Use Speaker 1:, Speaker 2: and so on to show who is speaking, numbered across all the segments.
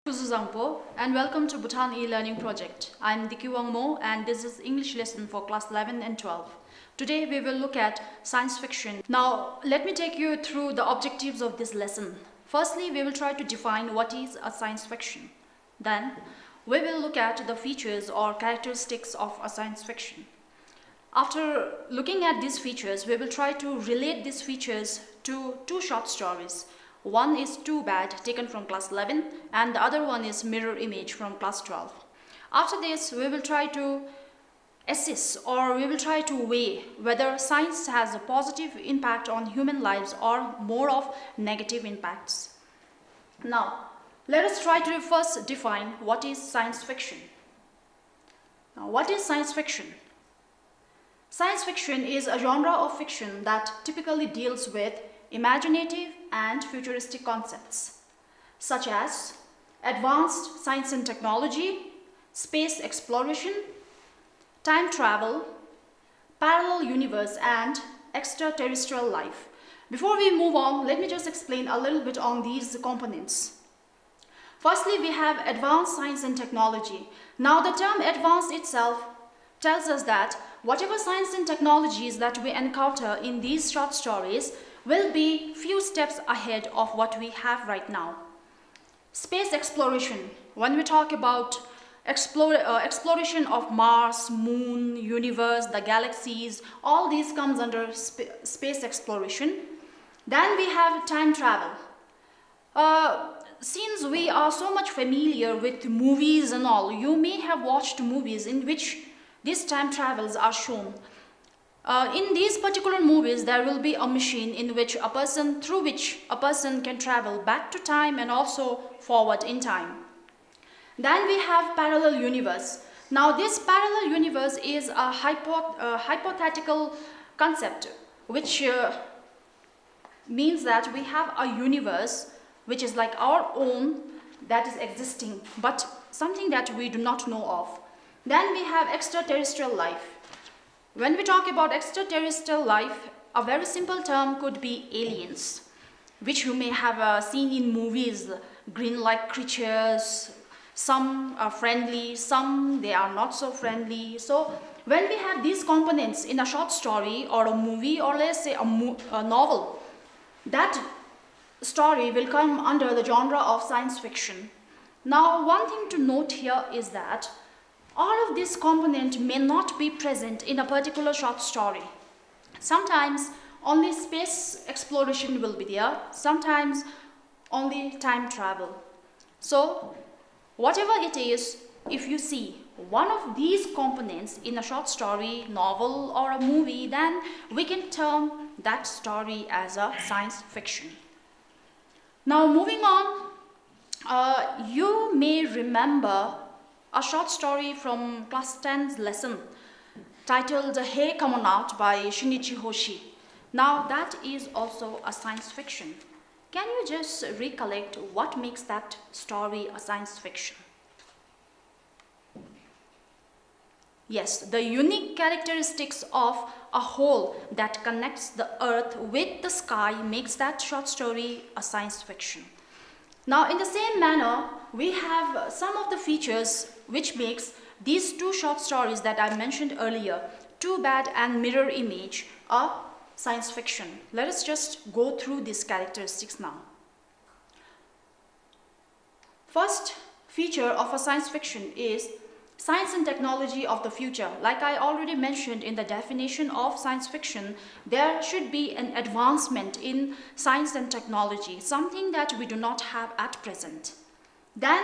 Speaker 1: Zangpo and welcome to Bhutan e-learning project. I'm Diki Wangmo and this is English lesson for class 11 and 12. Today we will look at science fiction. Now let me take you through the objectives of this lesson. Firstly, we will try to define what is a science fiction. Then we will look at the features or characteristics of a science fiction. After looking at these features, we will try to relate these features to two short stories. One is Too Bad, taken from class 11, and the other one is Mirror Image from class 12. After this, we will try to assess or we will try to weigh whether science has a positive impact on human lives or more of negative impacts. Now, let us try to first define what is science fiction. Now, what is science fiction? Science fiction is a genre of fiction that typically deals with imaginative and futuristic concepts, such as advanced science and technology, space exploration, time travel, parallel universe, and extraterrestrial life. Before we move on, let me just explain a little bit on these components. Firstly, we have advanced science and technology. Now, the term advanced itself tells us that whatever science and technologies that we encounter in these short stories will be few steps ahead of what we have right now. Space exploration. When we talk about exploration of Mars, Moon, universe, the galaxies, all these comes under space exploration. Then we have time travel. Since we are so much familiar with movies and all, you may have watched movies in which these time travels are shown. In these particular movies, there will be a machine through which a person can travel back to time and also forward in time. Then we have parallel universe. Now, this parallel universe is a hypothetical concept, which means that we have a universe which is like our own that is existing, but something that we do not know of. Then we have extraterrestrial life. When we talk about extraterrestrial life, a very simple term could be aliens, which you may have seen in movies, green-like creatures. Some are friendly, some they are not so friendly. So when we have these components in a short story or a movie or let's say a novel, that story will come under the genre of science fiction. Now, one thing to note here is that all of these components may not be present in a particular short story. Sometimes only space exploration will be there, sometimes only time travel. So, whatever it is, if you see one of these components in a short story, novel, or a movie, then we can term that story as a science fiction. Now, moving on, you may remember a short story from class 10's lesson titled Hey Come On Out by Shinichi Hoshi. Now, that is also a science fiction. Can you just recollect what makes that story a science fiction? Yes, the unique characteristics of a hole that connects the earth with the sky makes that short story a science fiction. Now, in the same manner, we have some of the features which makes these two short stories that I mentioned earlier, Too Bad and Mirror Image, a science fiction. Let us just go through these characteristics now. First feature of a science fiction is science and technology of the future. Like I already mentioned in the definition of science fiction, there should be an advancement in science and technology, something that we do not have at present. Then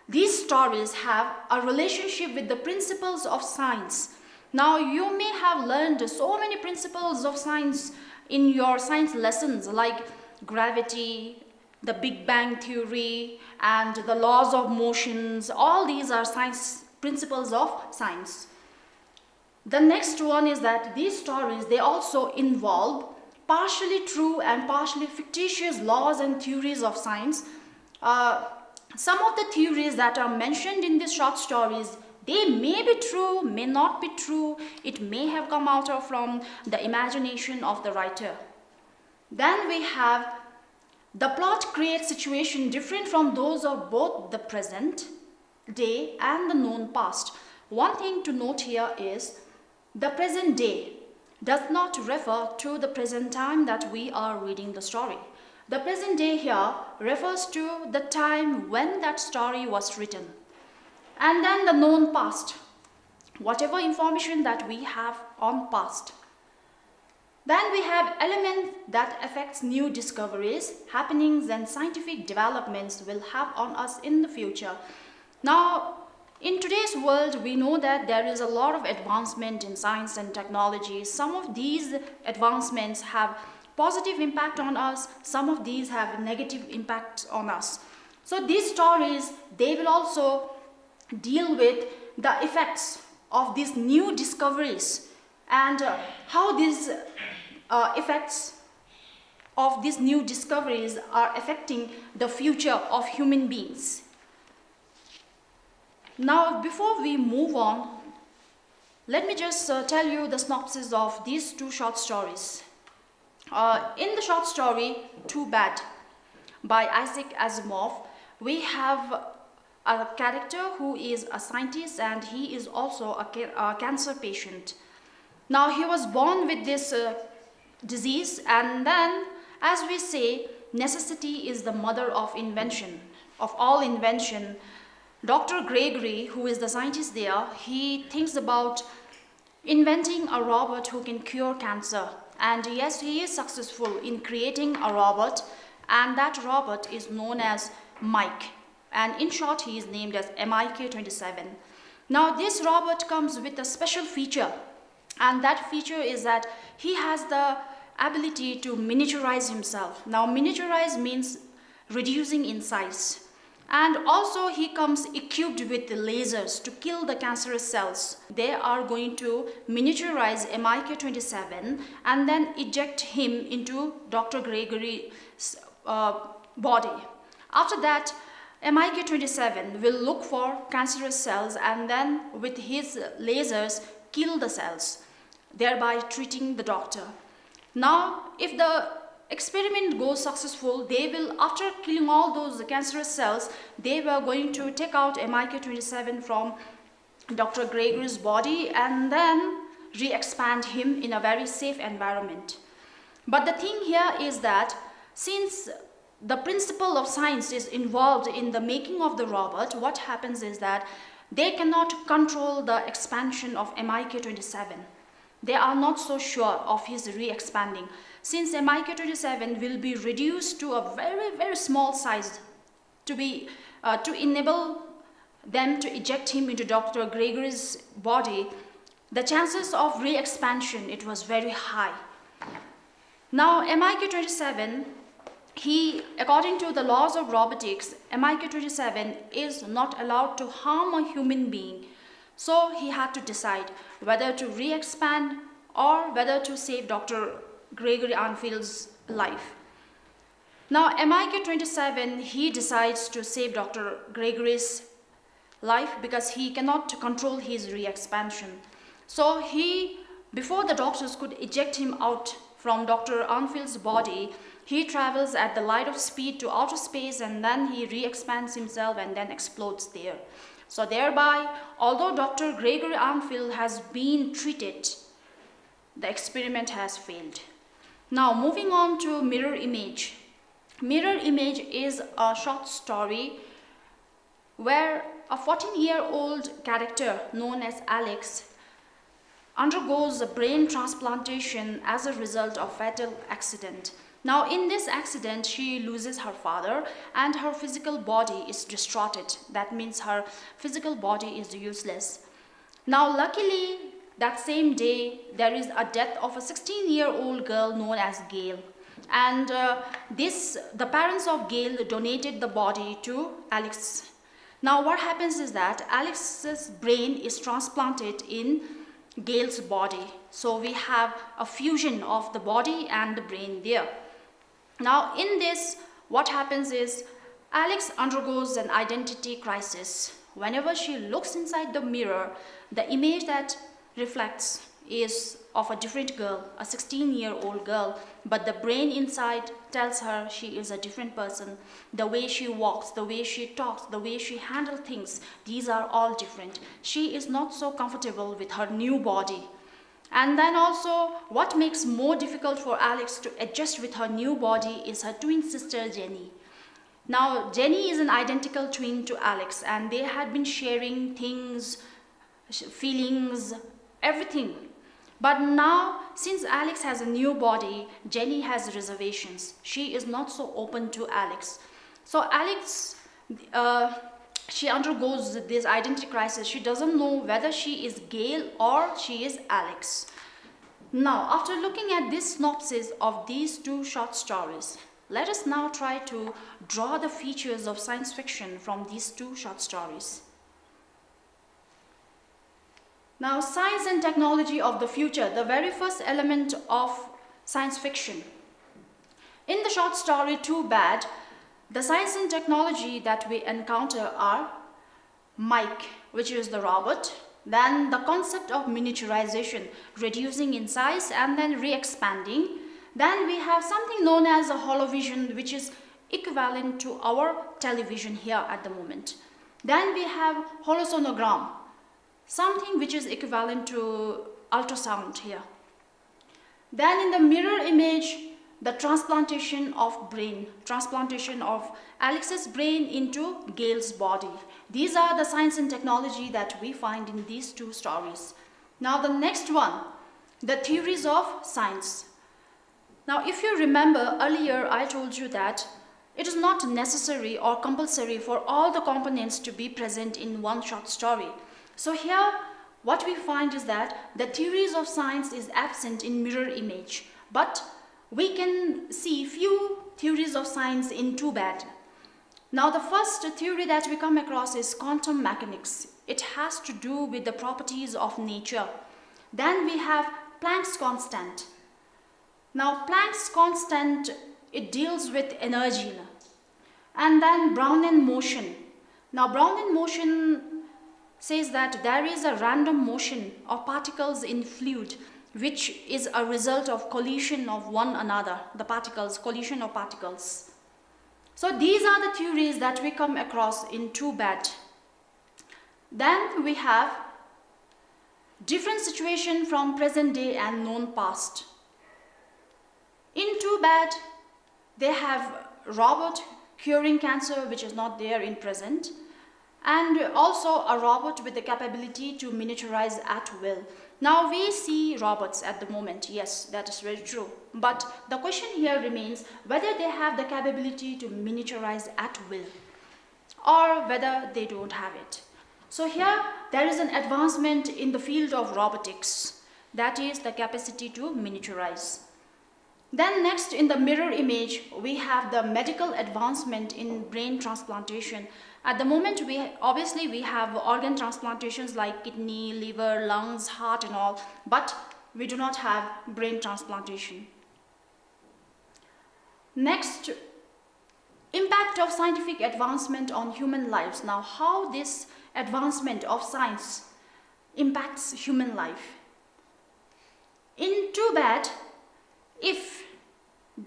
Speaker 1: these stories have a relationship with the principles of science. Now, you may have learned so many principles of science in your science lessons like gravity, the Big Bang theory, and the laws of motions. All these are science principles of science. The next one is that these stories, they also involve partially true and partially fictitious laws and theories of science. Some of the theories that are mentioned in these short stories, they may be true, may not be true. It may have come out from the imagination of the writer. Then we have The plot creates situations different from those of both the present day and the known past. One thing to note here is the present day does not refer to the present time that we are reading the story. The present day here refers to the time when that story was written. And then the known past, whatever information that we have on past. Then we have elements that affects new discoveries, happenings and scientific developments will have on us in the future. Now, in today's world, we know that there is a lot of advancement in science and technology. Some of these advancements have positive impact on us, some of these have negative impact on us. So these stories, they will also deal with the effects of these new discoveries and how these effects of these new discoveries are affecting the future of human beings. Now, before we move on, let me just tell you the synopsis of these two short stories. In the short story, Too Bad, by Isaac Asimov, we have a character who is a scientist and he is also a cancer patient. Now, he was born with this disease, and then, as we say, necessity is the mother of invention, of all invention. Dr. Gregory, who is the scientist there, he thinks about inventing a robot who can cure cancer. And yes, he is successful in creating a robot, and that robot is known as Mike. And in short, he is named as MIK-27. Now, this robot comes with a special feature, and that feature is that he has the ability to miniaturize himself. Now, miniaturize means reducing in size. And also he comes equipped with lasers to kill the cancerous cells. They are going to miniaturize MIK-27 and then eject him into Dr. Gregory's body. After that, MIK-27 will look for cancerous cells and then with his lasers kill the cells, thereby treating the doctor. Now, if the experiment goes successful, they will, after killing all those cancerous cells, they were going to take out MIK-27 from Dr. Gregory's body and then re-expand him in a very safe environment. But the thing here is that since the principle of science is involved in the making of the robot, what happens is that they cannot control the expansion of MIK-27. They are not so sure of his re-expanding, since MIK-27 will be reduced to a very, very small size to enable them to eject him into Dr. Gregory's body. The chances of re-expansion, it was very high. Now, MIK-27, according to the laws of robotics, MIK-27 is not allowed to harm a human being. So he had to decide whether to re-expand or whether to save Dr. Gregory Arnfield's life. Now, MIK-27, he decides to save Dr. Gregory's life because he cannot control his re-expansion. So before the doctors could eject him out from Dr. Arnfield's body, he travels at the light of speed to outer space and then he re-expands himself and then explodes there. So thereby, although Dr. Gregory Arnfield has been treated, the experiment has failed. Now, moving on to Mirror Image. Mirror Image is a short story where a 14-year-old character known as Alex undergoes a brain transplantation as a result of fatal accident. Now, in this accident, she loses her father and her physical body is distorted. That means her physical body is useless. Now, luckily, that same day, there is a death of a 16-year-old girl known as Gail. And the parents of Gail donated the body to Alex. Now, what happens is that Alex's brain is transplanted in Gail's body. So we have a fusion of the body and the brain there. Now, in this, what happens is Alex undergoes an identity crisis. Whenever she looks inside the mirror, the image that reflects is of a different girl, a 16-year-old girl, but the brain inside tells her she is a different person. The way she walks, the way she talks, the way she handles things, these are all different. She is not so comfortable with her new body. And then also, what makes more difficult for Alex to adjust with her new body is her twin sister Jenny. Now, Jenny is an identical twin to Alex, and they had been sharing things, feelings, everything. But now, since Alex has a new body, Jenny has reservations. She is not so open to Alex. So Alex, she undergoes this identity crisis. She doesn't know whether she is Gail or she is Alex. Now, after looking at this synopsis of these two short stories, let us now try to draw the features of science fiction from these two short stories. Now, science and technology of the future, the very first element of science fiction. In the short story Too Bad, the science and technology that we encounter are Mike, which is the robot, then the concept of miniaturization, reducing in size and then re-expanding. Then we have something known as a holovision, which is equivalent to our television here at the moment. Then we have holosonogram, something which is equivalent to ultrasound here. Then in the mirror image, the transplantation of brain, transplantation of Alex's brain into Gail's body. These are the science and technology that we find in these two stories. Now the next one, the theories of science. Now if you remember earlier, I told you that it is not necessary or compulsory for all the components to be present in one short story. So here, what we find is that the theories of science is absent in mirror image, but we can see few theories of science in Too Bad. Now the first theory that we come across is quantum mechanics. It has to do with the properties of nature. Then we have Planck's constant. Now Planck's constant, it deals with energy. And then Brownian motion. Now Brownian motion says that there is a random motion of particles in fluid, which is a result of collision of one another, the particles, collision of particles. So these are the theories that we come across in Too Bad. Then we have different situation from present day and known past. In Too Bad, they have robot curing cancer, which is not there in present, and also a robot with the capability to miniaturize at will. Now we see robots at the moment, yes, that is very true. But the question here remains whether they have the capability to miniaturize at will or whether they don't have it. So here there is an advancement in the field of robotics, that is the capacity to miniaturize. Then next in the mirror image, we have the medical advancement in brain transplantation. At the moment, we have organ transplantations like kidney, liver, lungs, heart and all, but we do not have brain transplantation. Next, impact of scientific advancement on human lives. Now, how this advancement of science impacts human life. In Too Bad, if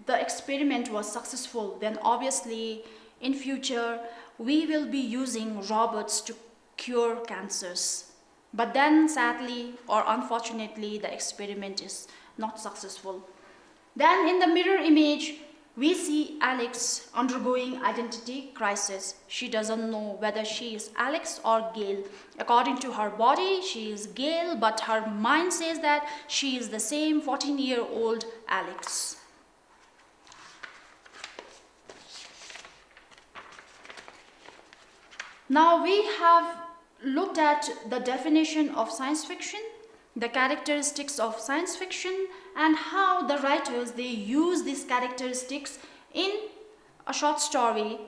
Speaker 1: the experiment was successful, then obviously in future we will be using robots to cure cancers. But then sadly or unfortunately the experiment is not successful. Then in the mirror image we see Alex undergoing identity crisis. She doesn't know whether she is Alex or Gail. According to her body, she is Gail, but her mind says that she is the same 14-year-old Alex. Now we have looked at the definition of science fiction, the characteristics of science fiction, and how the writers, they use these characteristics in a short story.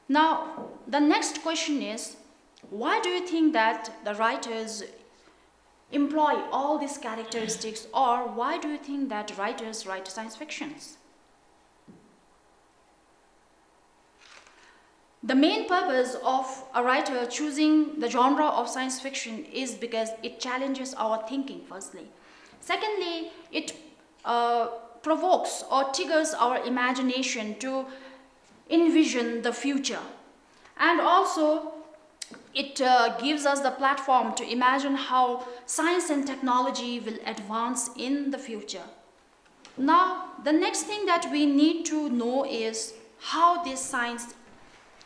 Speaker 1: Now the next question is, why do you think that the writers employ all these characteristics, or why do you think that writers write science fictions? The main purpose of a writer choosing the genre of science fiction is because it challenges our thinking firstly. Secondly, it provokes or triggers our imagination to envision the future. And also, it gives us the platform to imagine how science and technology will advance in the future. Now, the next thing that we need to know is how this science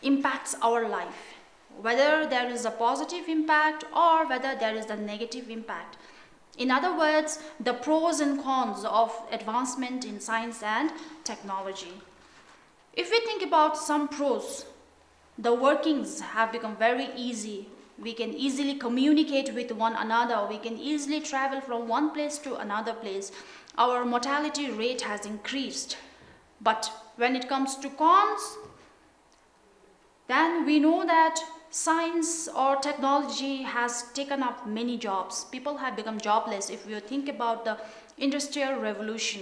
Speaker 1: impacts our life, whether there is a positive impact or whether there is a negative impact. In other words, the pros and cons of advancement in science and technology. If we think about some pros, the workings have become very easy. We can easily communicate with one another. We can easily travel from one place to another place. Our mortality rate has increased. But when it comes to cons, then we know that science or technology has taken up many jobs. People have become jobless. If you think about the Industrial Revolution,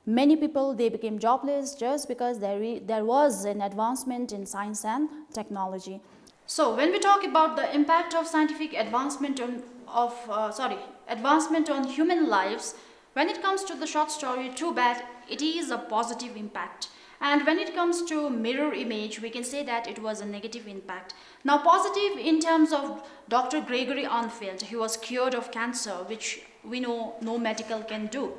Speaker 1: many people, they became jobless just because there was an advancement in science and technology. So when we talk about the impact of scientific advancement advancement on human lives, when it comes to the short story Too Bad, it is a positive impact. And when it comes to Mirror Image, we can say that it was a negative impact. Now, positive in terms of Dr. Gregory Arnfield, he was cured of cancer, which we know no medical can do.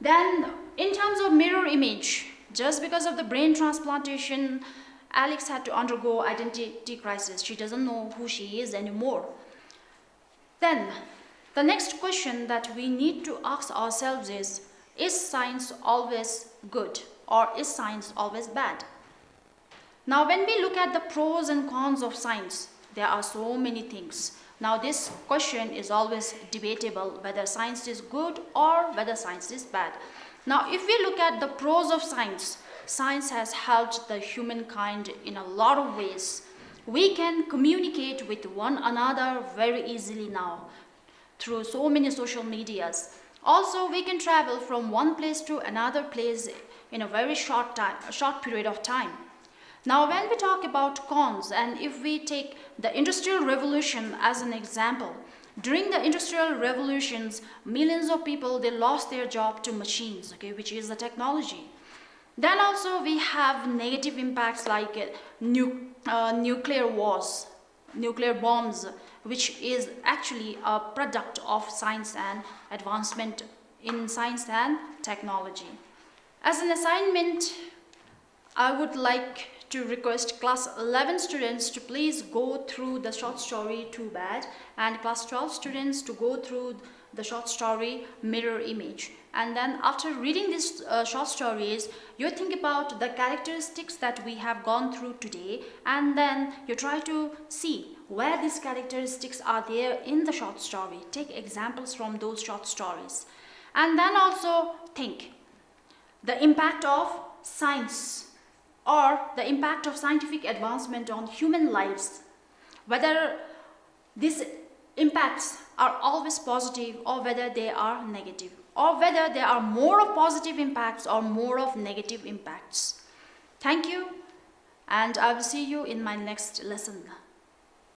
Speaker 1: Then, in terms of Mirror Image, just because of the brain transplantation, Alex had to undergo identity crisis. She doesn't know who she is anymore. Then, the next question that we need to ask ourselves is science always good or is science always bad? Now, when we look at the pros and cons of science, there are so many things. Now, this question is always debatable, whether science is good or whether science is bad. Now, if we look at the pros of science, science has helped the humankind in a lot of ways. We can communicate with one another very easily now through so many social medias. Also, we can travel from one place to another place in a very short period of time. Now, when we talk about cons, and if we take the Industrial Revolution as an example, during the Industrial Revolutions, millions of people, they lost their job to machines, okay, which is the technology. Then also we have negative impacts like nuclear wars, nuclear bombs, which is actually a product of science and advancement in science and technology. As an assignment, I would like to request class 11 students to please go through the short story Too Bad, and class 12 students to go through the short story Mirror Image. And then after reading these short stories, you think about the characteristics that we have gone through today, and then you try to see where these characteristics are there in the short story. Take examples from those short stories. And then also think the impact of science or the impact of scientific advancement on human lives, whether these impacts are always positive or whether they are negative, or whether there are more of positive impacts or more of negative impacts. Thank you, and I will see you in my next lesson.